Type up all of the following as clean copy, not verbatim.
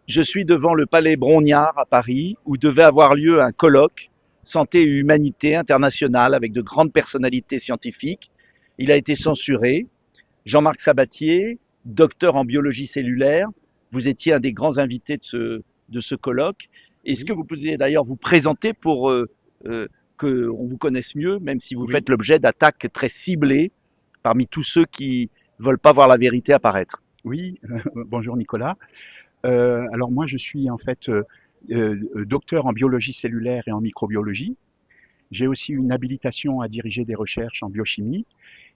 Je suis devant le palais Brongniart à Paris où devait avoir lieu un colloque Santé et Humanité international avec de grandes personnalités scientifiques. Il a été censuré. Jean-Marc Sabatier, docteur en biologie cellulaire, vous étiez un des grands invités de ce colloque. Est-ce Oui, que vous pouvez d'ailleurs vous présenter pour qu'on vous connaisse mieux, même si vous oui, faites l'objet d'attaques très ciblées parmi tous ceux qui ne veulent pas voir la vérité apparaître? oui. Bonjour Nicolas. Alors moi, je suis en fait docteur en biologie cellulaire et en microbiologie. J'ai aussi une habilitation à diriger des recherches en biochimie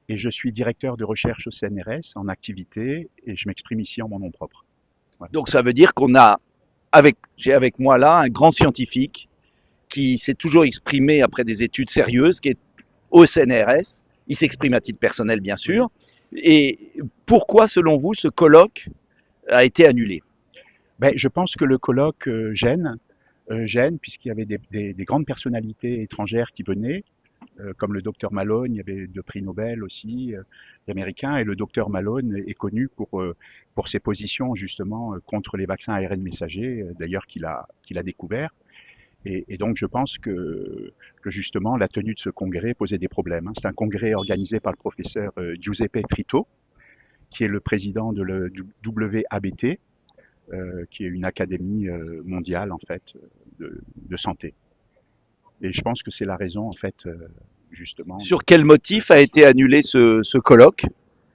et je suis directeur de recherche au CNRS en activité et je m'exprime ici en mon nom propre. Voilà. Donc ça veut dire j'ai avec moi là un grand scientifique qui s'est toujours exprimé après des études sérieuses, qui est au CNRS. Il s'exprime à titre personnel, bien Oui. sûr. Et pourquoi, selon vous, ce colloque a été annulé? Ben, je pense que le colloque gêne puisqu'il y avait des grandes personnalités étrangères qui venaient, comme le docteur Malone, il y avait deux prix Nobel aussi américains, et le docteur Malone est connu pour ses positions justement contre les vaccins ARN messagers, d'ailleurs qu'il a découvert. Et donc je pense que justement la tenue de ce congrès posait des problèmes. C'est un congrès organisé par le professeur Giuseppe Fritto, qui est le président du WABT, qui est une académie mondiale en fait de santé. Et je pense que c'est la raison en fait justement Sur quel de motif a ceci. été annulé ce colloque?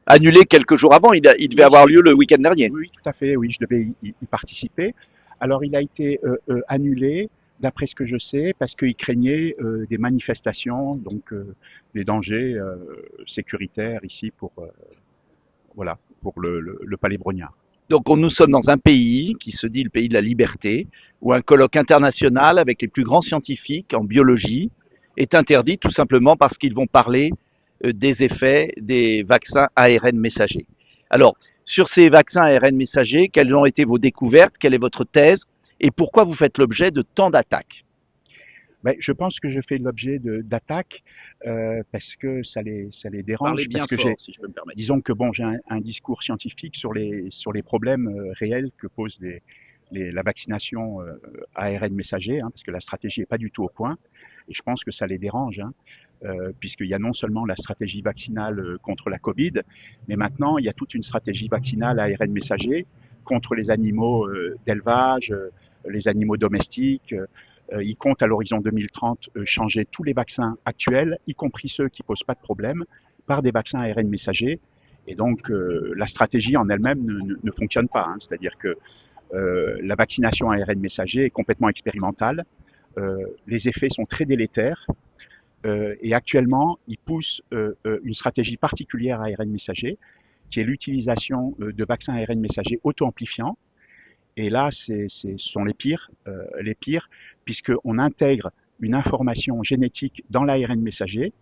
Annulé quelques jours avant, il devait Oui, avoir lieu le week-end dernier. oui, tout à fait. Oui, je devais y participer. Alors, il a été annulé, d'après ce que je sais, parce qu'il craignait des manifestations, donc des dangers sécuritaires ici pour voilà pour le Palais Brognard. Donc nous sommes dans un pays qui se dit le pays de la liberté, où un colloque international avec les plus grands scientifiques en biologie est interdit tout simplement parce qu'ils vont parler des effets des vaccins ARN messagers. Alors, sur ces vaccins ARN messagers, quelles ont été vos découvertes? Quelle est votre thèse? Et pourquoi vous faites l'objet de tant d'attaques? Ben, je pense que je fais l'objet d'attaques parce que ça les Parlez dérange, bien parce que j'ai fort, si je peux me permettre. disons que bon, j'ai un discours scientifique sur les problèmes réels que pose la vaccination ARN messager, hein, parce que la stratégie n'est pas du tout au point, et je pense que ça les dérange, hein, puisqu'il y a non seulement la stratégie vaccinale contre la Covid, mais maintenant il y a toute une stratégie vaccinale ARN messager contre les animaux d'élevage, les animaux domestiques. Ils comptent à l'horizon 2030 changer tous les vaccins actuels, y compris ceux qui posent pas de problème, par des vaccins ARN messagers. Et donc la stratégie en elle-même ne fonctionne pas. Hein. C'est-à-dire que la vaccination ARN messager est complètement expérimentale. Les effets sont très délétères. Et actuellement, ils poussent une stratégie particulière à ARN messager, qui est l'utilisation de vaccins ARN messagers auto-amplifiants. Et là, ce sont les pires, puisqu'on intègre une information génétique dans l'ARN messager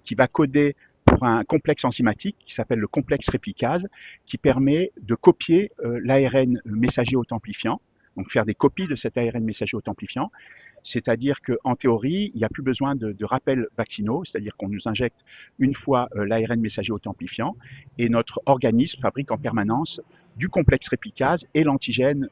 qui va coder pour un complexe enzymatique qui s'appelle le complexe réplicase, qui permet de copier l'ARN messager auto-amplifiant, donc faire des copies de cet ARN messager auto-amplifiant. C'est-à-dire qu'en théorie, il n'y a plus besoin de rappels vaccinaux, c'est-à-dire qu'on nous injecte une fois l'ARN messager auto-amplifiant et notre organisme fabrique en permanence du complexe réplicase et l'antigène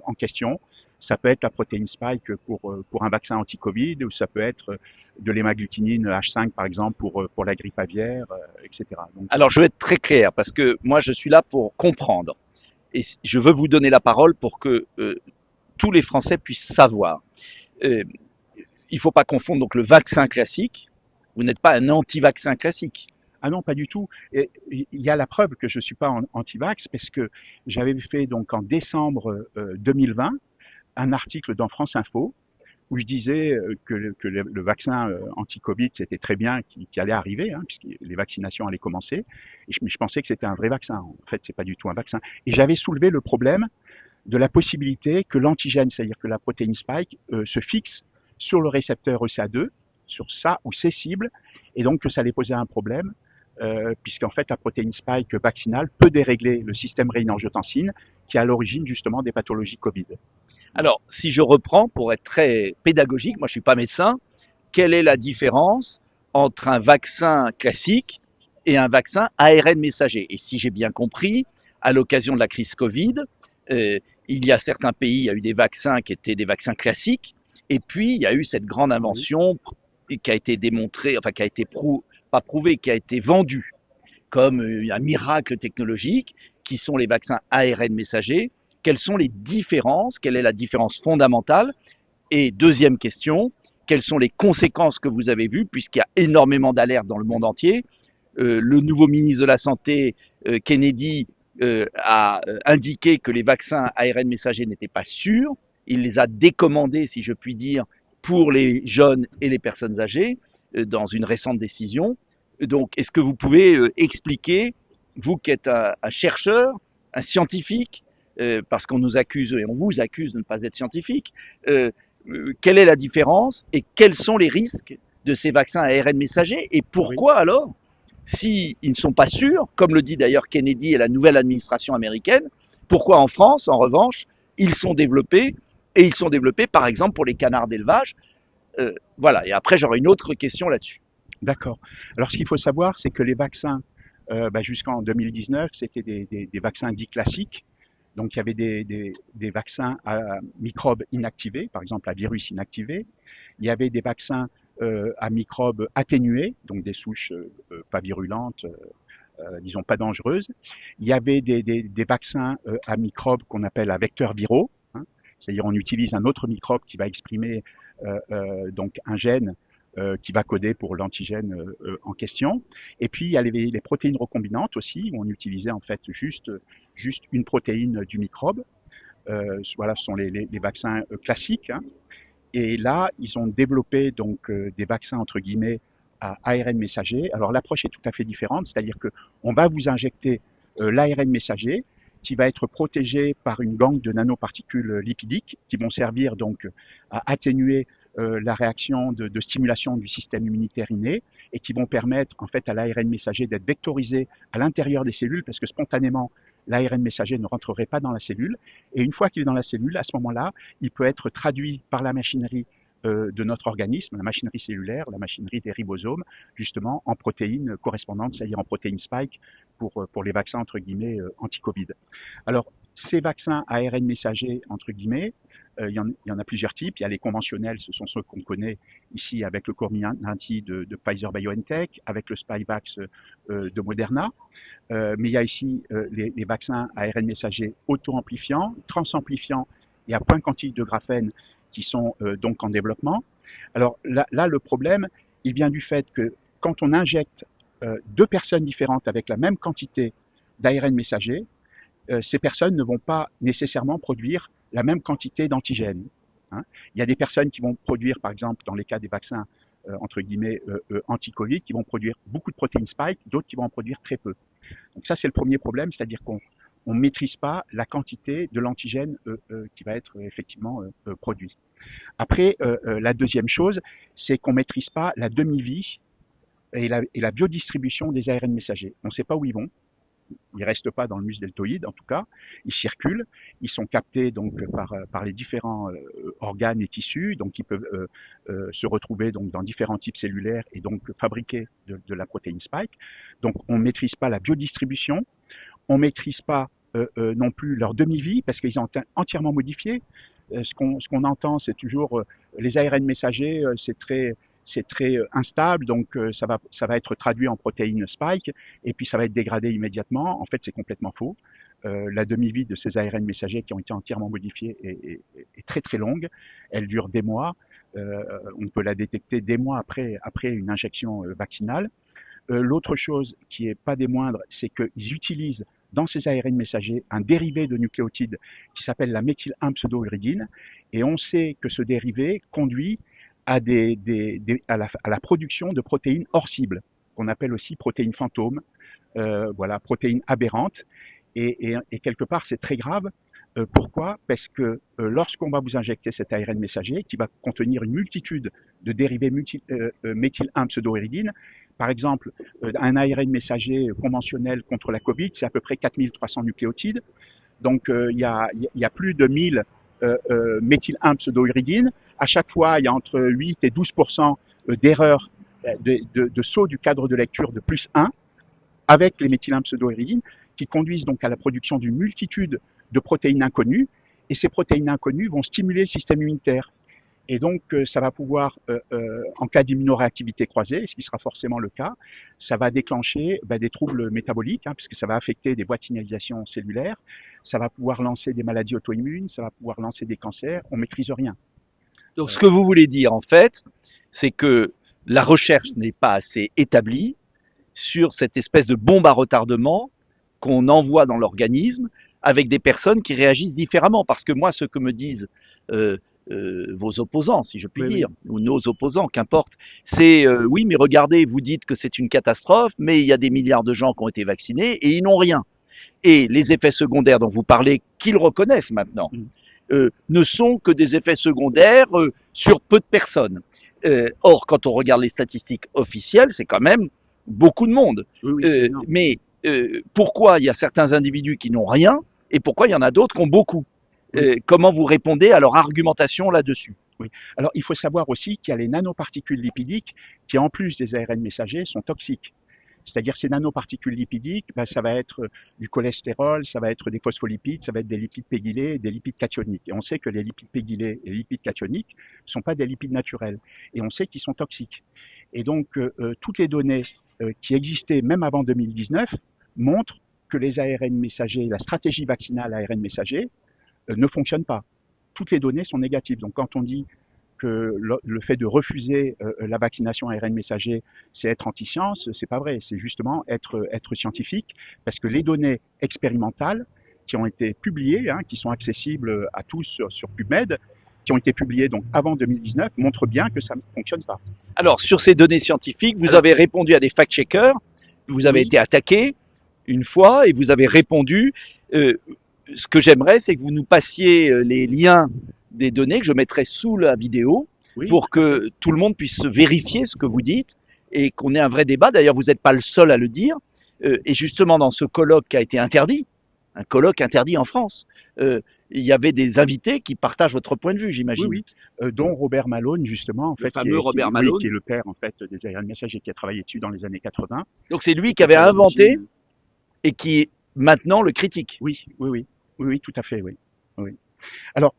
en question. Ça peut être la protéine spike pour un vaccin anti-Covid ou ça peut être de l'hémagglutinine H5 par exemple pour la grippe aviaire, etc. Donc, Alors je vais être très clair parce que moi je suis là pour comprendre et je veux vous donner la parole pour que tous les Français puissent savoir. Euh, il ne faut pas confondre donc le vaccin classique. Vous n'êtes pas un anti-vaccin classique. ah non, pas du tout. Et il y a la preuve que je ne suis pas anti-vax parce que j'avais fait donc en décembre 2020 un article dans France Info où je disais que le vaccin anti-Covid, c'était très bien qui allait arriver, hein, puisque les vaccinations allaient commencer. Et je pensais que c'était un vrai vaccin. En fait, c'est pas du tout un vaccin. Et j'avais soulevé le problème de la possibilité que l'antigène, c'est-à-dire que la protéine spike, se fixe sur le récepteur ECA2, sur ça ou ses cibles, et donc que ça allait poser un problème, puisqu'en fait la protéine spike vaccinale peut dérégler le système rénine-angiotensine, qui est à l'origine justement des pathologies Covid. Voilà. Alors si je reprends pour être très pédagogique, moi je ne suis pas médecin, quelle est la différence entre un vaccin classique et un vaccin ARN messager? Et si j'ai bien compris, à l'occasion de la crise Covid, euh, il y a certains pays, il y a eu des vaccins qui étaient des vaccins classiques, et puis il y a eu cette grande Oui, invention qui a été démontrée, enfin qui a été pas prouvée, qui a été vendue comme un miracle technologique, qui sont les vaccins ARN messagers. Quelles sont les différences? Quelle est la différence fondamentale? Et deuxième question, quelles sont les conséquences que vous avez vues, puisqu'il y a énormément d'alertes dans le monde entier? Le nouveau ministre de la Santé, Kennedy, a indiqué que les vaccins ARN messagers n'étaient pas sûrs. Il les a décommandés, si je puis dire, pour les jeunes et les personnes âgées, dans une récente décision. Donc, est-ce que vous pouvez expliquer, vous qui êtes un chercheur, un scientifique, parce qu'on nous accuse et on vous accuse de ne pas être scientifique, quelle est la différence et quels sont les risques de ces vaccins ARN messagers et oui. pourquoi alors, s'ils ne sont pas sûrs, comme le dit d'ailleurs Kennedy et la nouvelle administration américaine, pourquoi en France, en revanche, ils sont développés et ils sont développés par exemple pour les canards d'élevage. Voilà, et après j'aurai une autre question là-dessus. D'accord. Alors, ce qu'il faut savoir, c'est que les vaccins, jusqu'en 2019, c'était des vaccins dits classiques. Donc, il y avait des vaccins à microbes inactivés, par exemple à virus inactivés. Il y avait des vaccins à microbes atténués, donc des souches pas virulentes, disons pas dangereuses. Il y avait des vaccins à microbes qu'on appelle à vecteurs viraux, hein. C'est-à-dire on utilise un autre microbe qui va exprimer donc un gène qui va coder pour l'antigène en question. Et puis il y a les protéines recombinantes aussi, où on utilisait en fait juste une protéine du microbe. Voilà, ce sont les vaccins classiques, hein. Et là, ils ont développé donc des vaccins entre guillemets à ARN messager. Alors l'approche est tout à fait différente, c'est-à-dire que on va vous injecter l'ARN messager qui va être protégé par une gangue de nanoparticules lipidiques qui vont servir donc à atténuer la réaction de stimulation du système immunitaire inné et qui vont permettre en fait à l'ARN messager d'être vectorisé à l'intérieur des cellules parce que spontanément l'ARN messager ne rentrerait pas dans la cellule et une fois qu'il est dans la cellule, à ce moment-là, il peut être traduit par la machinerie de notre organisme, la machinerie cellulaire, la machinerie des ribosomes, justement en protéines correspondantes, c'est-à-dire en protéines spike pour les vaccins entre guillemets anti-Covid. Alors, ces vaccins ARN messagers, entre guillemets, il y en a plusieurs types. Il y a les conventionnels, ce sont ceux qu'on connaît ici avec le Comirnaty de Pfizer-BioNTech, avec le Spikevax de Moderna. Mais il y a ici les vaccins ARN messagers auto-amplifiants, transamplifiants et à point quantique de graphène qui sont donc en développement. Alors là, le problème, il vient du fait que quand on injecte deux personnes différentes avec la même quantité d'ARN messager, ces personnes ne vont pas nécessairement produire la même quantité d'antigènes, hein. Il y a des personnes qui vont produire, par exemple, dans les cas des vaccins entre guillemets anti-Covid, qui vont produire beaucoup de protéines spike, d'autres qui vont en produire très peu. Donc ça, c'est le premier problème, c'est-à-dire qu'on ne maîtrise pas la quantité de l'antigène qui va être effectivement produit. Après, la deuxième chose, c'est qu'on ne maîtrise pas la demi-vie et la biodistribution des ARN messagers. On ne sait pas où ils vont. Ils restent pas dans le muscle deltoïde, en tout cas. Ils circulent. Ils sont captés donc par les différents organes et tissus. Donc, ils peuvent se retrouver donc dans différents types cellulaires et donc fabriquer de la protéine spike. Donc, on maîtrise pas la biodistribution. On maîtrise pas non plus leur demi-vie parce qu'ils ont été entièrement modifiés. Ce qu'on entend, c'est toujours les ARN messagers, c'est très instable, donc ça va être traduit en protéines spike, et puis ça va être dégradé immédiatement. En fait, c'est complètement faux. La demi-vie de ces ARN messagers qui ont été entièrement modifiés est très très longue. Elle dure des mois. On peut la détecter des mois après une injection vaccinale. L'autre chose qui est pas des moindres, c'est qu'ils utilisent dans ces ARN messagers un dérivé de nucléotide qui s'appelle la méthyl-1-pseudouridine, et on sait que ce dérivé conduit à la production de protéines hors cible, qu'on appelle aussi protéines fantômes, voilà, protéines aberrantes, et quelque part c'est très grave. Pourquoi? Parce que lorsqu'on va vous injecter cet ARN messager qui va contenir une multitude de dérivés méthyl-1-pseudouridine, par exemple, un ARN messager conventionnel contre la Covid, c'est à peu près 4300 nucléotides. Donc, il y a plus de 1000 méthyl-1-pseudouridine. À chaque fois, il y a entre 8 et 12% d'erreurs de saut du cadre de lecture de plus 1 avec les méthylènes pseudoéridines qui conduisent donc à la production d'une multitude de protéines inconnues. et ces protéines inconnues vont stimuler le système immunitaire. Et donc, ça va pouvoir, en cas d'immunoréactivité croisée, ce qui sera forcément le cas, ça va déclencher des troubles métaboliques, puisque ça va affecter des voies de signalisation cellulaire, ça va pouvoir lancer des maladies auto-immunes, ça va pouvoir lancer des cancers, on maîtrise rien. Donc ce que vous voulez dire en fait, c'est que la recherche n'est pas assez établie sur cette espèce de bombe à retardement qu'on envoie dans l'organisme avec des personnes qui réagissent différemment. Parce que moi, ce que me disent euh, vos opposants, si je puis Oui, dire, oui. ou nos opposants, qu'importe, c'est oui, mais regardez, vous dites que c'est une catastrophe, mais il y a des milliards de gens qui ont été vaccinés et ils n'ont rien. Et les effets secondaires dont vous parlez, qu'ils reconnaissent maintenant, Mm. ne sont que des effets secondaires sur peu de personnes. Or, quand on regarde les statistiques officielles, c'est quand même beaucoup de monde. Oui, oui, c'est énorme. Mais pourquoi il y a certains individus qui n'ont rien et pourquoi il y en a d'autres qui ont beaucoup? Oui. Comment vous répondez à leur argumentation là-dessus? Oui. Alors, il faut savoir aussi qu'il y a les nanoparticules lipidiques qui, en plus des ARN messagers, sont toxiques. C'est-à-dire ces nanoparticules lipidiques, ça va être du cholestérol, ça va être des phospholipides, ça va être des lipides pégylés, des lipides cationiques. Et on sait que les lipides pégylés et les lipides cationiques ne sont pas des lipides naturels. Et on sait qu'ils sont toxiques. Et donc, toutes les données qui existaient même avant 2019 montrent que les ARN messagers, la stratégie vaccinale ARN messager, ne fonctionne pas. Toutes les données sont négatives. Donc quand on dit que le fait de refuser la vaccination ARN messager, c'est être anti-science, c'est pas vrai. C'est justement être scientifique, parce que les données expérimentales qui ont été publiées, qui sont accessibles à tous sur PubMed, qui ont été publiées donc avant 2019, montrent bien que ça ne fonctionne pas. Alors, sur ces données scientifiques, vous avez répondu à des fact-checkers, vous avez été attaqué une fois et vous avez répondu. Ce que j'aimerais, c'est que vous nous passiez les liens des données que je mettrai sous la vidéo pour que tout le monde puisse vérifier ce que vous dites et qu'on ait un vrai débat. D'ailleurs, vous n'êtes pas le seul à le dire. Et justement, dans ce colloque qui a été interdit, un colloque interdit en France, il y avait des invités qui partagent votre point de vue, j'imagine. Oui, dont Robert Malone, justement, en fait, fameux Robert Malone, qui est le père en fait des ARN messagers, qui a travaillé dessus dans les années 80. Donc c'est lui qui avait inventé et qui maintenant le critique. Oui, tout à fait, oui. Alors,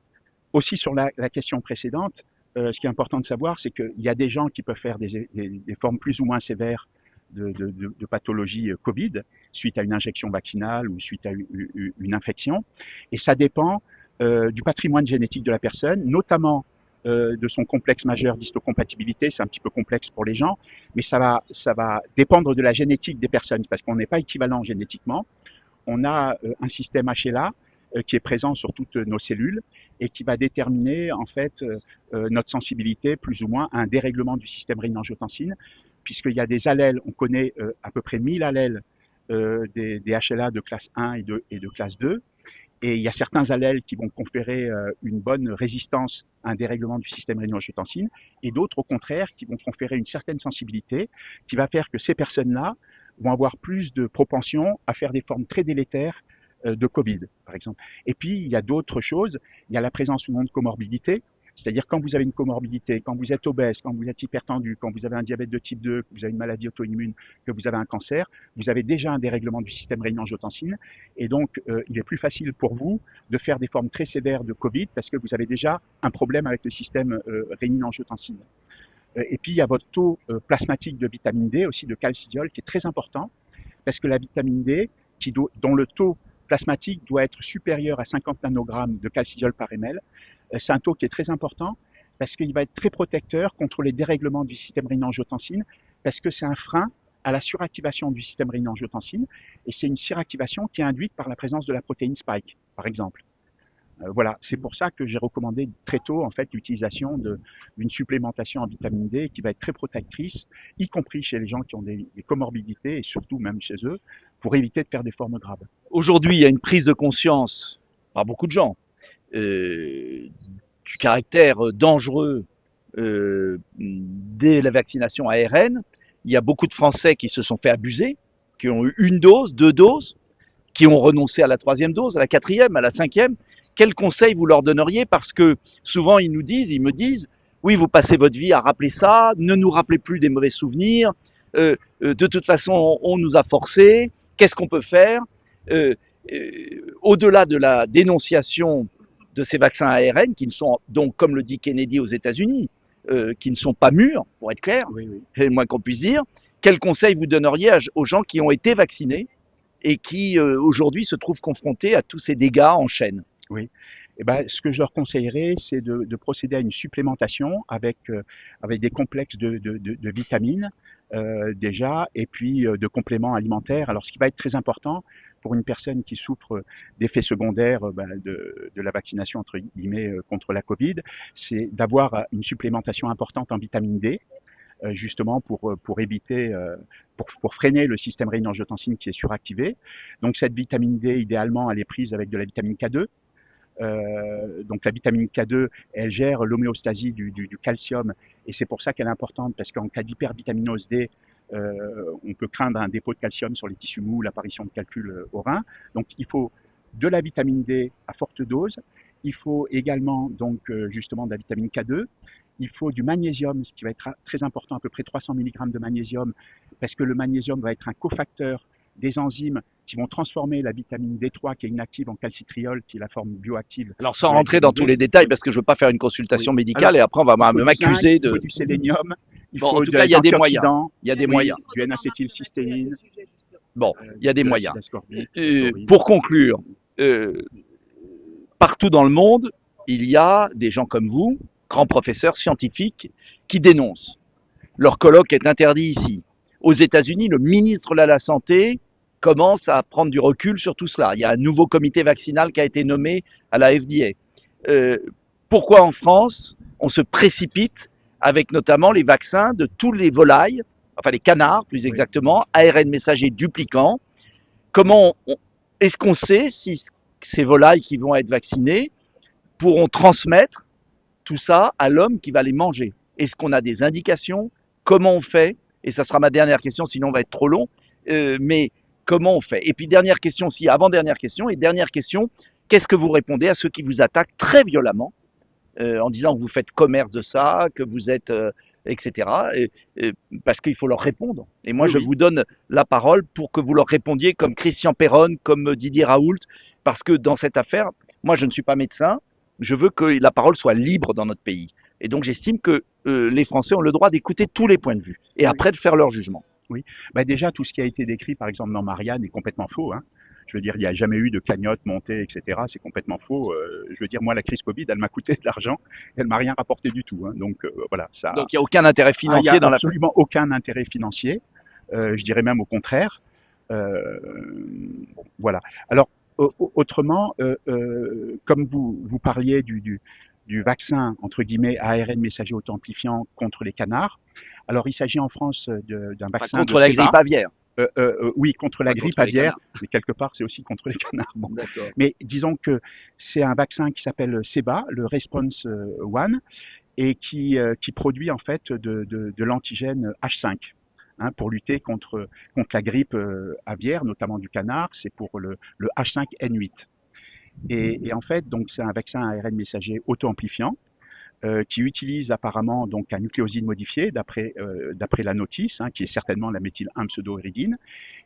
aussi sur la question précédente, ce qui est important de savoir, c'est qu'il y a des gens qui peuvent faire des formes plus ou moins sévères de pathologie Covid suite à une injection vaccinale ou suite à une infection. Et ça dépend du patrimoine génétique de la personne, notamment de son complexe majeur d'histocompatibilité. C'est un petit peu complexe pour les gens, mais ça va dépendre de la génétique des personnes, parce qu'on n'est pas équivalent génétiquement. On a un système HLA qui est présent sur toutes nos cellules et qui va déterminer en fait notre sensibilité plus ou moins à un dérèglement du système rénine-angiotensine, puisqu'il y a des allèles, on connaît à peu près 1000 allèles des HLA de classe 1 et de classe 2, et il y a certains allèles qui vont conférer une bonne résistance à un dérèglement du système rénine-angiotensine, et d'autres au contraire qui vont conférer une certaine sensibilité qui va faire que ces personnes-là vont avoir plus de propension à faire des formes très délétères de Covid, par exemple. Et puis, il y a d'autres choses. Il y a la présence ou non de comorbidité. C'est-à-dire quand vous avez une comorbidité, quand vous êtes obèse, quand vous êtes hypertendu, quand vous avez un diabète de type 2, que vous avez une maladie auto-immune, que vous avez un cancer, vous avez déjà un dérèglement du système rénine-angiotensine. Et donc, il est plus facile pour vous de faire des formes très sévères de Covid parce que vous avez déjà un problème avec le système rénine-angiotensine. Et puis, il y a votre taux plasmatique de vitamine D, aussi de calcidiol, qui est très important parce que la vitamine D, dont le taux plasmatique doit être supérieur à 50 nanogrammes de calcidiol par ml, c'est un taux qui est très important parce qu'il va être très protecteur contre les dérèglements du système rénine-angiotensine, parce que c'est un frein à la suractivation du système rénine-angiotensine, et c'est une suractivation qui est induite par la présence de la protéine spike, par exemple. Voilà, c'est pour ça que j'ai recommandé très tôt en fait l'utilisation d'une supplémentation en vitamine D qui va être très protectrice, y compris chez les gens qui ont des comorbidités et surtout même chez eux, pour éviter de faire des formes graves. Aujourd'hui, il y a une prise de conscience par beaucoup de gens du caractère dangereux dès la vaccination ARN. Il y a beaucoup de Français qui se sont fait abuser, qui ont eu une dose, 2 doses, qui ont renoncé à la 3e dose, à la 4e, à la 5e. Quel conseil vous leur donneriez? Parce que souvent ils me disent, oui, vous passez votre vie à rappeler ça, ne nous rappelez plus des mauvais souvenirs, de toute façon on nous a forcés, qu'est-ce qu'on peut faire? Au-delà de la dénonciation de ces vaccins ARN qui ne sont donc, comme le dit Kennedy aux États-Unis, qui ne sont pas mûrs, pour être clair, Oui, oui. c'est le moins qu'on puisse dire. Quel conseil vous donneriez aux gens qui ont été vaccinés et qui aujourd'hui se trouvent confrontés à tous ces dégâts en chaîne? Oui. Eh ben, ce que je leur conseillerais, c'est de procéder à une supplémentation avec des complexes de vitamines déjà, et puis de compléments alimentaires. Alors, ce qui va être très important pour une personne qui souffre d'effets secondaires de la vaccination entre guillemets contre la Covid, c'est d'avoir une supplémentation importante en vitamine D, justement pour éviter, pour freiner le système rénine-angiotensine qui est suractivé. Donc cette vitamine D, idéalement, elle est prise avec de la vitamine K2. Donc la vitamine K2, elle gère l'homéostasie du calcium, et c'est pour ça qu'elle est importante, parce qu'en cas d'hypervitaminose D, on peut craindre un dépôt de calcium sur les tissus mous, l'apparition de calculs au rein. Donc il faut de la vitamine D à forte dose. Il faut également donc justement de la vitamine K2. Il faut du magnésium, ce qui va être très important, à peu près 300 mg de magnésium, parce que le magnésium va être un cofacteur des enzymes qui vont transformer la vitamine D3 qui est inactive en calcitriol, qui est la forme bioactive. Alors sans rentrer dans tous les détails, parce que je ne veux pas faire une consultation médicale, alors, et après on va m'accuser de... Il faut du sélénium, il bon, faut en tout cas, il y a des moyens. Il y a des moyens. Du N-acétylcystéine. Bon, il y a des moyens. Oui. Pour conclure, partout dans le monde, il y a des gens comme vous, grands professeurs scientifiques, qui dénoncent. Leur colloque est interdit ici. Aux États-Unis, le ministre de la Santé commence à prendre du recul sur tout cela. Il y a un nouveau comité vaccinal qui a été nommé à la FDA. Pourquoi en France, on se précipite avec notamment les vaccins de tous les volailles, enfin les canards plus exactement, ARN messager dupliquant? Est-ce qu'on sait si ces volailles qui vont être vaccinées pourront transmettre tout ça à l'homme qui va les manger? Est-ce qu'on a des indications? Comment on fait? Et ça sera ma dernière question, sinon on va être trop long. Mais comment on fait? Et puis dernière question aussi, avant-dernière question, et dernière question, qu'est-ce que vous répondez à ceux qui vous attaquent très violemment en disant que vous faites commerce de ça, que vous êtes... etc. Parce qu'il faut leur répondre. Et moi, je vous donne la parole pour que vous leur répondiez comme Christian Perron, comme Didier Raoult, parce que dans cette affaire, moi, je ne suis pas médecin, je veux que la parole soit libre dans notre pays. Et donc, j'estime que les Français ont le droit d'écouter tous les points de vue et après de faire leur jugement. Oui, déjà, tout ce qui a été décrit, par exemple, dans Marianne est complètement faux, hein. Je veux dire, il n'y a jamais eu de cagnotte montée, etc. C'est complètement faux. Je veux dire, moi, la crise Covid, elle m'a coûté de l'argent, elle m'a rien rapporté du tout, hein. Donc voilà. Ça. Donc il n'y a aucun intérêt financier dans la. Absolument aucun intérêt financier. Je dirais même au contraire. Voilà. Alors autrement, comme vous parliez du vaccin entre guillemets ARN messager auto-amplifiant contre les canards. Alors il s'agit en France d'un vaccin contre la grippe aviaire. Oui, contre la grippe aviaire, mais quelque part c'est aussi contre les canards. Bon. Mais disons que c'est un vaccin qui s'appelle CEBA, le Response One, et qui produit en fait de l'antigène H5. Hein, pour lutter contre la grippe aviaire, notamment du canard, c'est pour le H5N8. Et en fait, donc c'est un vaccin ARN messager auto-amplifiant. Qui utilise apparemment donc un nucléoside modifié d'après la notice, hein, qui est certainement la méthyle-1 pseudo-éridine.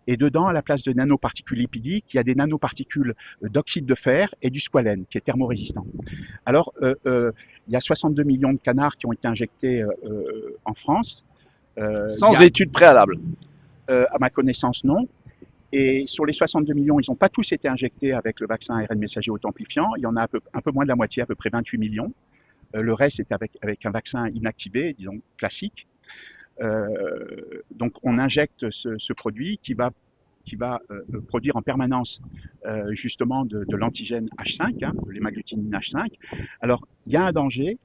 Et dedans, à la place de nanoparticules lipidiques, il y a des nanoparticules d'oxyde de fer et du squalène, qui est thermorésistant. Alors, il y a 62 millions de canards qui ont été injectés en France. Sans étude préalable. À ma connaissance, non. Et sur les 62 millions, ils n'ont pas tous été injectés avec le vaccin ARN messager auto-amplifiant. Il y en a un peu moins de la moitié, à peu près 28 millions. Le reste est avec un vaccin inactivé, disons classique. Donc on injecte ce produit qui va produire en permanence justement de l'antigène H5, hein, de l'hémagglutinine H5. Alors il y a un danger.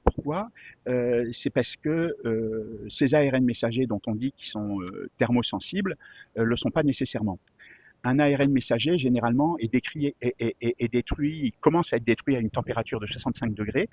Pourquoi? C'est parce que ces ARN messagers dont on dit qu'ils sont thermosensibles le sont pas nécessairement. Un ARN messager, généralement, est détruit, commence à être détruit à une température de 65 degrés.